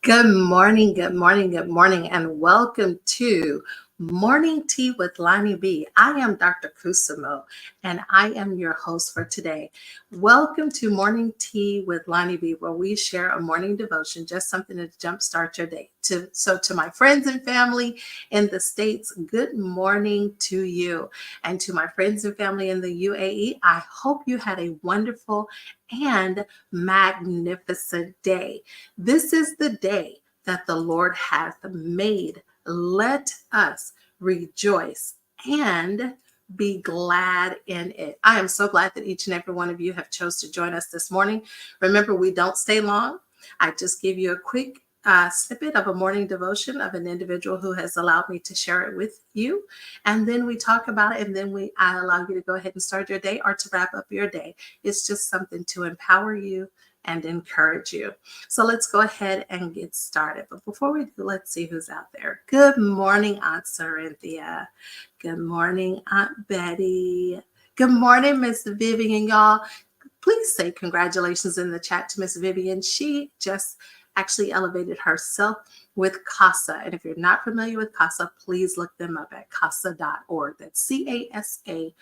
Good morning, good morning, good morning, and welcome to Morning Tea with LonnieB. I am Dr. Kusamo, and I am your host for today. Welcome to Morning Tea with LonnieB, where we share a morning devotion, just something to jumpstart your day. So to my friends and family in the States, good morning to you. And to my friends and family in the UAE, I hope you had a wonderful and magnificent day. This is the day that the Lord hath made. Let us rejoice and be glad in it. I am so glad that each and every one of you have chose to join us this morning. Remember, we don't stay long. I just give you a quick snippet of a morning devotion of an individual who has allowed me to share it with you. And then we talk about it, and then I allow you to go ahead and start your day or to wrap up your day. It's just something to empower you and encourage you. So let's go ahead and get started. But before we do, let's see who's out there. Good morning, Aunt Cynthia. Good morning, Aunt Betty. Good morning, Miss Vivian, y'all. Please say congratulations in the chat to Miss Vivian. She just actually elevated herself with CASA. And if you're not familiar with CASA, please look them up at casa.org. That's CASA.org.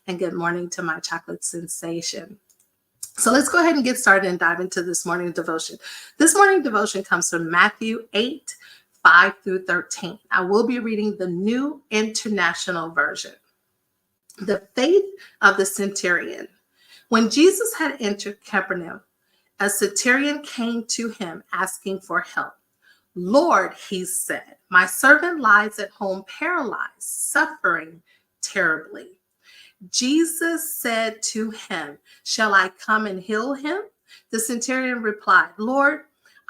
And good morning to my chocolate sensation. So let's go ahead and get started and dive into this morning devotion. This morning devotion comes from Matthew 8, 5 through 13. I will be reading the New International Version. The faith of the centurion. When Jesus had entered Capernaum, a centurion came to him asking for help. Lord, he said, my servant lies at home paralyzed, suffering terribly. Jesus said to him, shall I come and heal him? The centurion replied, Lord,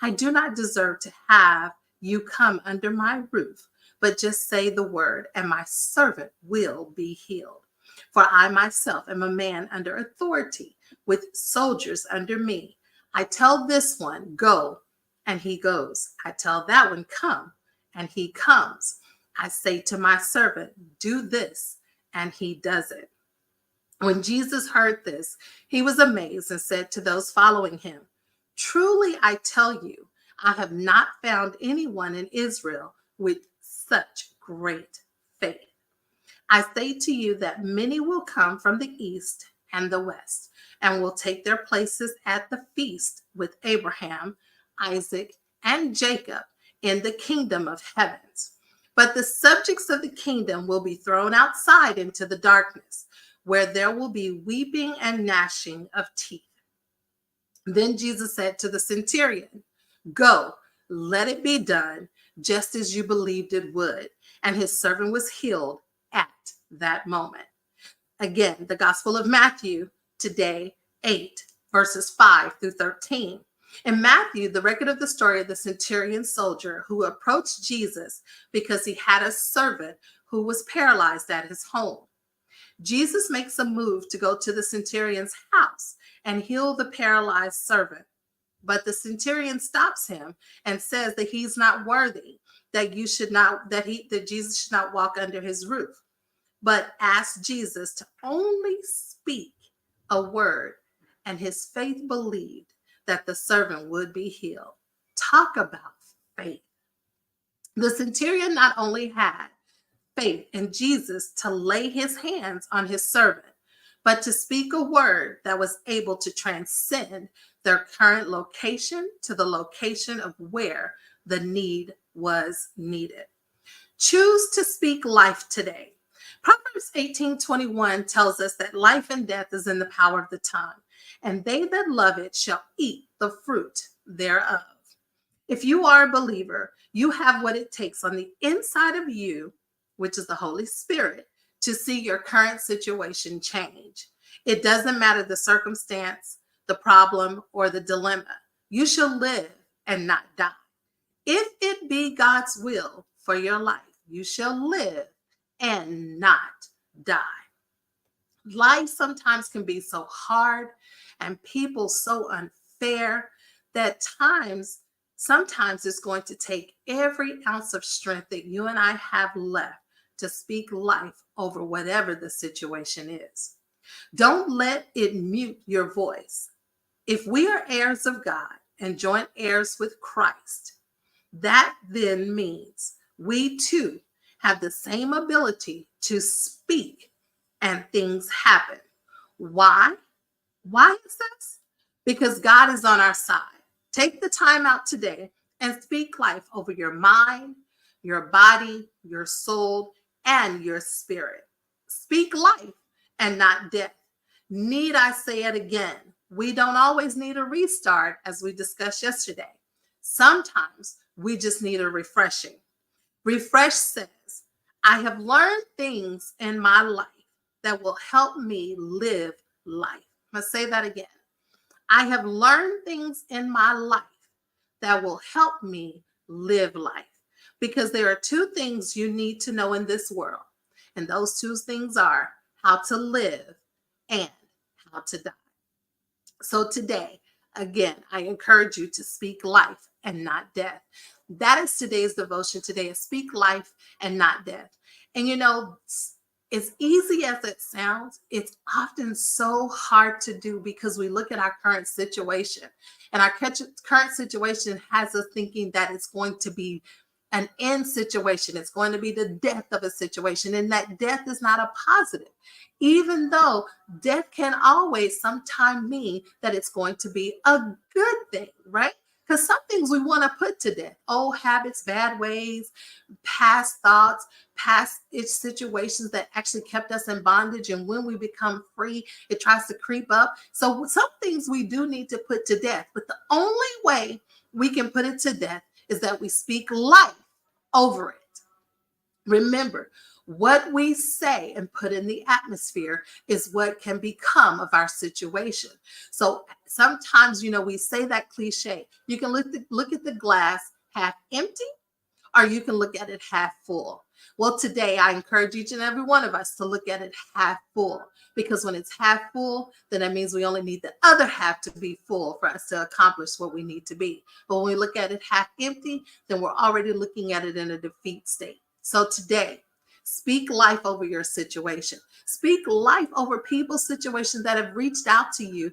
I do not deserve to have you come under my roof, but just say the word, and my servant will be healed. For I myself am a man under authority, with soldiers under me. I tell this one, go, and he goes. I tell that one, come, and he comes. I say to my servant, do this, and he does it. When Jesus heard this, he was amazed and said to those following him, truly I tell you, I have not found anyone in Israel with such great faith. I say to you that many will come from the east and the west and will take their places at the feast with Abraham, Isaac, and Jacob in the kingdom of heavens. But the subjects of the kingdom will be thrown outside into the darkness, where there will be weeping and gnashing of teeth. Then Jesus said to the centurion, "Go, let it be done, just as you believed it would." And his servant was healed at that moment. Again, the Gospel of Matthew today, 8, verses 5 through 13. In Matthew, the record of the story of the centurion soldier who approached Jesus because he had a servant who was paralyzed at his home. Jesus makes a move to go to the centurion's house and heal the paralyzed servant. But the centurion stops him and says that he's not worthy, that Jesus should not walk under his roof, but asks Jesus to only speak a word, and his faith believed that the servant would be healed. Talk about faith. The centurion not only had faith in Jesus to lay his hands on his servant, but to speak a word that was able to transcend their current location to the location of where the need was needed. Choose to speak life today. Proverbs 18:21 tells us that life and death is in the power of the tongue, and they that love it shall eat the fruit thereof. If you are a believer, you have what it takes on the inside of you, which is the Holy Spirit, to see your current situation change. It doesn't matter the circumstance, the problem, or the dilemma. You shall live and not die. If it be God's will for your life, you shall live and not die. Life sometimes can be so hard and people so unfair that sometimes it's going to take every ounce of strength that you and I have left to speak life over whatever the situation is. Don't let it mute your voice. If we are heirs of God and joint heirs with Christ, that then means we too have the same ability to speak and things happen. Why? Why is this? Because God is on our side. Take the time out today and speak life over your mind, your body, your soul, and your spirit. Speak life and not death. Need I say it again? We don't always need a restart, as we discussed yesterday. Sometimes we just need a refreshing. Refresh says, I have learned things in my life that will help me live life. I'm going to say that again. I have learned things in my life that will help me live life. Because there are two things you need to know in this world. And those two things are how to live and how to die. So today, again, I encourage you to speak life and not death. That is today's devotion today, is speak life and not death. And you know, as easy as it sounds, it's often so hard to do because we look at our current situation, and our current situation has us thinking that it's going to be an end situation. It's going to be the death of a situation, and that death is not a positive, even though death can always sometime mean that it's going to be a good thing, right? Because some things we want to put to death: old habits, bad ways, past thoughts, past situations that actually kept us in bondage. And when we become free, it tries to creep up. So some things we do need to put to death. But the only way we can put it to death is that we speak life over it. Remember, what we say and put in the atmosphere is what can become of our situation. So sometimes, you know, we say that cliche. You can look at the glass half empty, or you can look at it half full. Well, today I encourage each and every one of us to look at it half full, because when it's half full, then that means we only need the other half to be full for us to accomplish what we need to be. But when we look at it half empty, then we're already looking at it in a defeat state. So today, speak life over your situation. Speak life over people's situations that have reached out to you,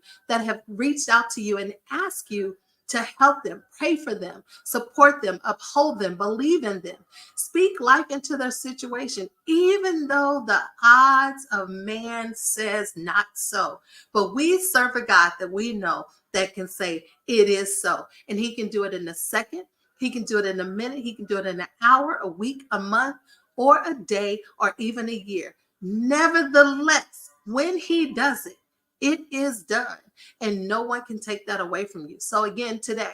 and ask you to help them, pray for them, support them, uphold them, believe in them. Speak life into their situation, even though the odds of man says not so. But we serve a God that we know that can say it is so. And he can do it in a second. He can do it in a minute. He can do it in an hour, a week, a month, or a day, or even a year. Nevertheless, When he does it, it is done. And no one can take that away from you. So again, today,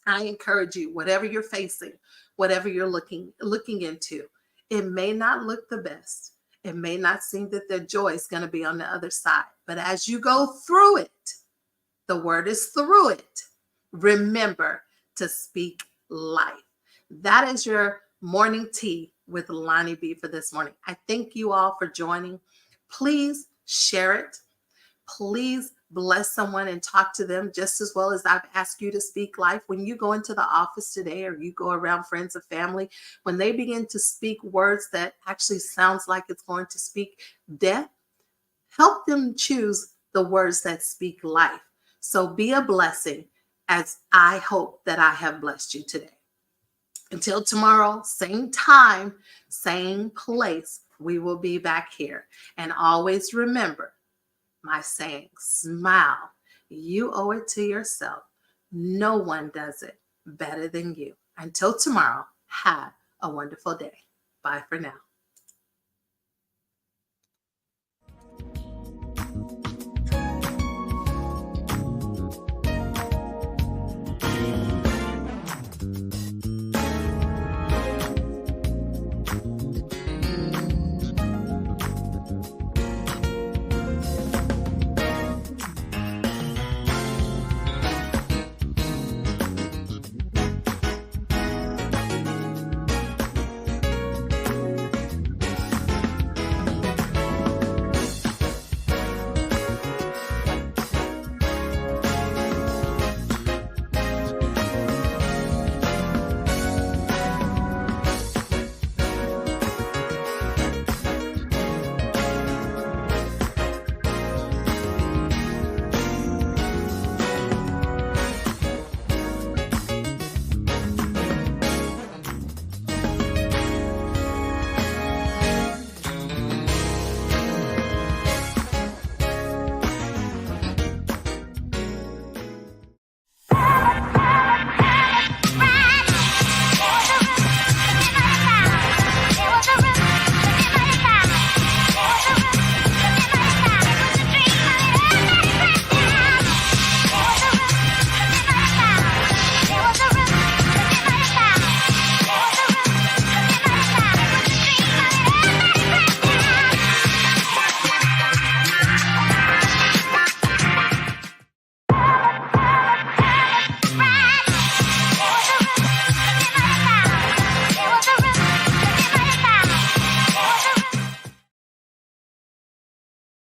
I encourage you, whatever you're facing, whatever you're looking into, it may not look the best. It may not seem that the joy is going to be on the other side. But as you go through it, the word is through it. Remember to speak life. That is your morning tea with LonnieB for this morning. I thank you all for joining. Please share it. Please bless someone and talk to them just as well as I've asked you to speak life. When you go into the office today or you go around friends and family, when they begin to speak words that actually sounds like it's going to speak death, help them choose the words that speak life. So be a blessing, as I hope that I have blessed you today. Until tomorrow, same time, same place, we will be back here. And always remember my saying, smile. You owe it to yourself. No one does it better than you. Until tomorrow, have a wonderful day. Bye for now.